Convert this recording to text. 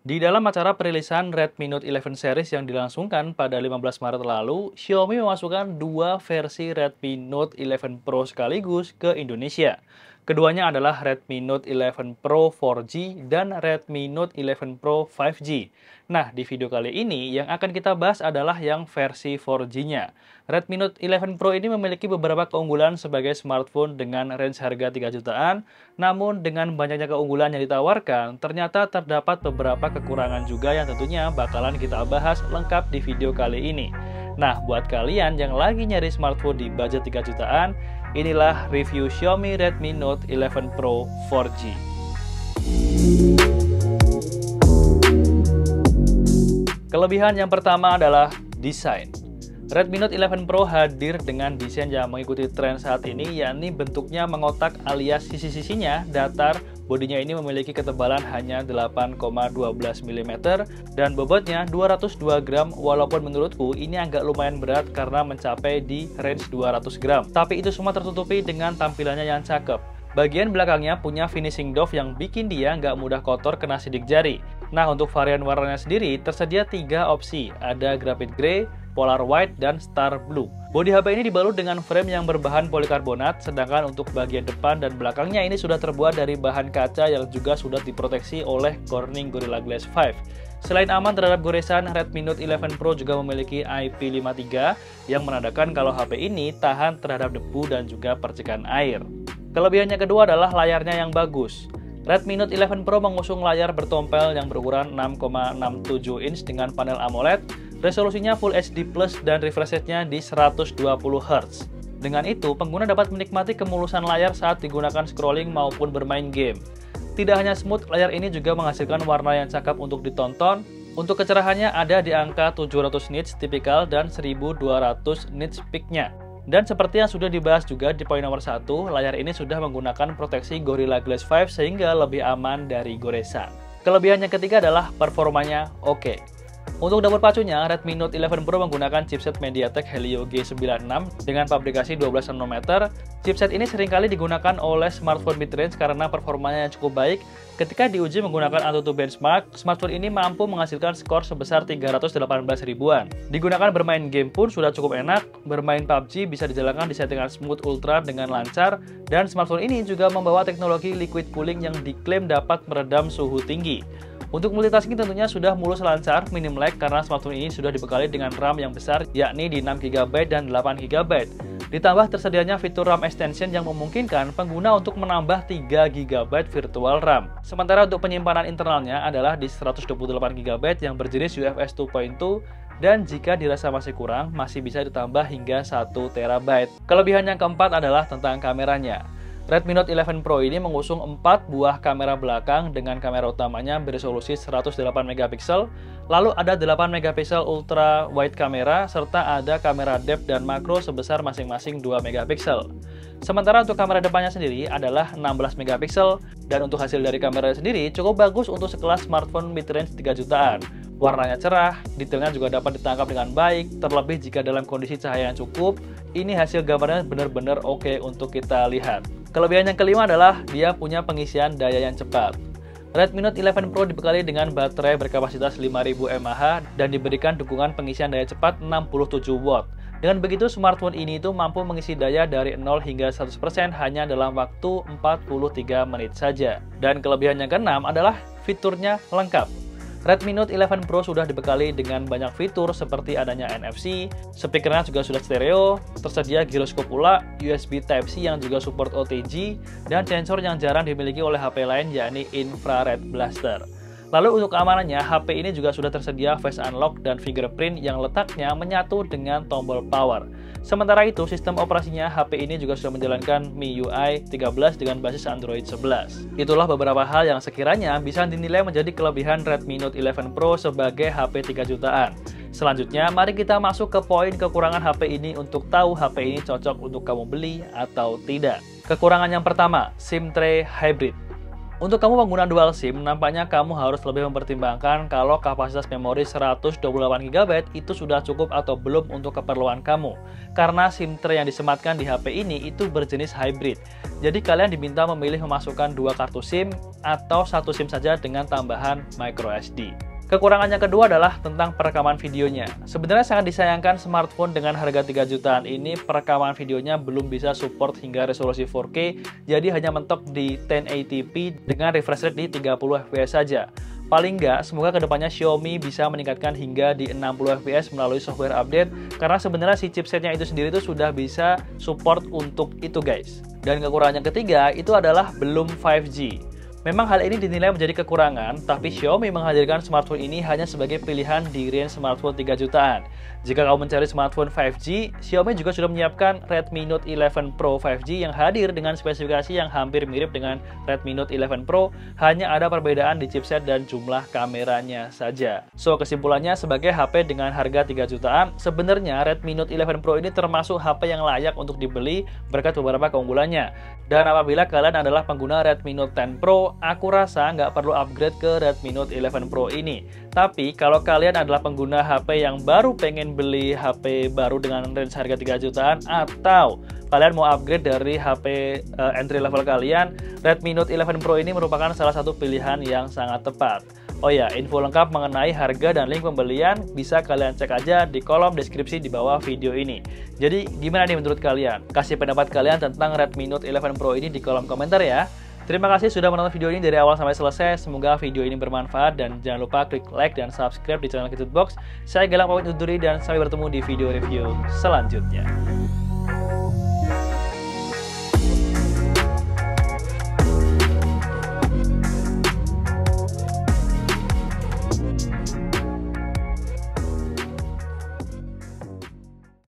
Di dalam acara perilisan Redmi Note 11 series yang dilangsungkan pada 15 Maret lalu, Xiaomi memasukkan dua versi Redmi Note 11 Pro sekaligus ke Indonesia. Keduanya adalah Redmi Note 11 Pro 4G dan Redmi Note 11 Pro 5G. Nah, di video kali ini yang akan kita bahas adalah yang versi 4G-nya. Redmi Note 11 Pro ini memiliki beberapa keunggulan sebagai smartphone dengan range harga 3 jutaan, namun dengan banyaknya keunggulan yang ditawarkan, ternyata terdapat beberapa kekurangan juga yang tentunya bakalan kita bahas lengkap di video kali ini. Nah, buat kalian yang lagi nyari smartphone di budget 3 jutaan, inilah review Xiaomi Redmi Note 11 Pro 4G. Kelebihan yang pertama adalah desain. Redmi Note 11 Pro hadir dengan desain yang mengikuti tren saat ini, yakni bentuknya mengotak alias sisi-sisinya datar, bodinya ini memiliki ketebalan hanya 8,12 mm dan bobotnya 202 gram, walaupun menurutku ini agak lumayan berat karena mencapai di range 200 gram. Tapi itu semua tertutupi dengan tampilannya yang cakep. Bagian belakangnya punya finishing doff yang bikin dia nggak mudah kotor kena sidik jari. Nah, untuk varian warnanya sendiri tersedia 3 opsi, ada graphite grey, polar white, dan star blue. Bodi HP ini dibalut dengan frame yang berbahan polikarbonat, sedangkan untuk bagian depan dan belakangnya ini sudah terbuat dari bahan kaca yang juga sudah diproteksi oleh Corning Gorilla Glass 5. Selain aman terhadap goresan, Redmi Note 11 Pro juga memiliki IP53 yang menandakan kalau HP ini tahan terhadap debu dan juga percikan air. Kelebihannya kedua adalah layarnya yang bagus. Redmi Note 11 Pro mengusung layar bertompel yang berukuran 6,67 inch dengan panel AMOLED, resolusinya Full HD+, dan refresh rate-nya di 120 Hz. Dengan itu, pengguna dapat menikmati kemulusan layar saat digunakan scrolling maupun bermain game. Tidak hanya smooth, layar ini juga menghasilkan warna yang cakep untuk ditonton. Untuk kecerahannya ada di angka 700 nits tipikal dan 1200 nits peak-nya. Dan seperti yang sudah dibahas juga di poin nomor 1, layar ini sudah menggunakan proteksi Gorilla Glass 5 sehingga lebih aman dari goresan. Kelebihan yang ketiga adalah performanya oke. Untuk dapur pacunya, Redmi Note 11 Pro menggunakan chipset MediaTek Helio G96 dengan pabrikasi 12 nanometer. Chipset ini seringkali digunakan oleh smartphone mid-range karena performanya yang cukup baik. Ketika diuji menggunakan AnTuTu benchmark, smartphone ini mampu menghasilkan skor sebesar 318 ribuan. Digunakan bermain game pun sudah cukup enak, bermain PUBG bisa dijalankan di settingan smooth ultra dengan lancar, dan smartphone ini juga membawa teknologi liquid cooling yang diklaim dapat meredam suhu tinggi. Untuk multitasking tentunya sudah mulus lancar, minim lag karena smartphone ini sudah dibekali dengan RAM yang besar, yakni di 6GB dan 8GB. Ditambah tersedianya fitur RAM extension yang memungkinkan pengguna untuk menambah 3GB virtual RAM. Sementara untuk penyimpanan internalnya adalah di 128GB yang berjenis UFS 2.2, dan jika dirasa masih kurang, masih bisa ditambah hingga 1TB. Kelebihan yang keempat adalah tentang kameranya. Redmi Note 11 Pro ini mengusung 4 buah kamera belakang dengan kamera utamanya beresolusi 108MP, lalu ada 8MP ultra wide kamera, serta ada kamera depth dan makro sebesar masing-masing 2MP. Sementara untuk kamera depannya sendiri adalah 16MP, dan untuk hasil dari kamera sendiri cukup bagus untuk sekelas smartphone mid-range 3 jutaan. Warnanya cerah, detailnya juga dapat ditangkap dengan baik, terlebih jika dalam kondisi cahaya yang cukup, ini hasil gambarnya benar-benar oke untuk kita lihat. Kelebihan yang kelima adalah dia punya pengisian daya yang cepat. Redmi Note 11 Pro dibekali dengan baterai berkapasitas 5000 mAh dan diberikan dukungan pengisian daya cepat 67 watt. Dengan begitu, smartphone ini mampu mengisi daya dari 0 hingga 100% hanya dalam waktu 43 menit saja. Dan kelebihan yang keenam adalah fiturnya lengkap. Redmi Note 11 Pro sudah dibekali dengan banyak fitur seperti adanya NFC, speakernya juga sudah stereo, tersedia giroskop pula, USB Type-C yang juga support OTG, dan sensor yang jarang dimiliki oleh HP lain yakni Infrared Blaster. Lalu untuk keamanannya, HP ini juga sudah tersedia Face Unlock dan Fingerprint yang letaknya menyatu dengan tombol power. Sementara itu, sistem operasinya HP ini juga sudah menjalankan MIUI 13 dengan basis Android 11. Itulah beberapa hal yang sekiranya bisa dinilai menjadi kelebihan Redmi Note 11 Pro sebagai HP 3 jutaan. Selanjutnya, mari kita masuk ke poin kekurangan HP ini untuk tahu HP ini cocok untuk kamu beli atau tidak. Kekurangan yang pertama, SIM tray hybrid. Untuk kamu pengguna dual SIM, nampaknya kamu harus lebih mempertimbangkan kalau kapasitas memori 128GB itu sudah cukup atau belum untuk keperluan kamu. Karena SIM tray yang disematkan di HP ini itu berjenis hybrid. Jadi kalian diminta memilih memasukkan 2 kartu SIM atau 1 SIM saja dengan tambahan microSD. Kekurangannya kedua adalah tentang perekaman videonya. Sebenarnya sangat disayangkan smartphone dengan harga 3 jutaan ini perekaman videonya belum bisa support hingga resolusi 4K, jadi hanya mentok di 1080p dengan refresh rate di 30 fps saja. Paling nggak, semoga kedepannya Xiaomi bisa meningkatkan hingga di 60 fps melalui software update, karena sebenarnya si chipsetnya itu sendiri itu sudah bisa support untuk itu guys. Dan kekurangan yang ketiga itu adalah belum 5G. Memang hal ini dinilai menjadi kekurangan, tapi Xiaomi menghadirkan smartphone ini hanya sebagai pilihan di range smartphone 3 jutaan. Jika kamu mencari smartphone 5G, Xiaomi juga sudah menyiapkan Redmi Note 11 Pro 5G yang hadir dengan spesifikasi yang hampir mirip dengan Redmi Note 11 Pro, hanya ada perbedaan di chipset dan jumlah kameranya saja. So, kesimpulannya sebagai HP dengan harga 3 jutaan, sebenarnya Redmi Note 11 Pro ini termasuk HP yang layak untuk dibeli berkat beberapa keunggulannya. Dan apabila kalian adalah pengguna Redmi Note 10 Pro, aku rasa nggak perlu upgrade ke Redmi Note 11 Pro ini. Tapi kalau kalian adalah pengguna HP yang baru pengen beli HP baru dengan range harga 3 jutaan, atau kalian mau upgrade dari HP entry level kalian, Redmi Note 11 Pro ini merupakan salah satu pilihan yang sangat tepat. Oh ya, info lengkap mengenai harga dan link pembelian bisa kalian cek aja di kolom deskripsi di bawah video ini. Jadi gimana nih menurut kalian? Kasih pendapat kalian tentang Redmi Note 11 Pro ini di kolom komentar ya. Terima kasih sudah menonton video ini dari awal sampai selesai. Semoga video ini bermanfaat dan jangan lupa klik like dan subscribe di channel Gadget Box. Saya Galang pamit undur diri dan sampai bertemu di video review selanjutnya.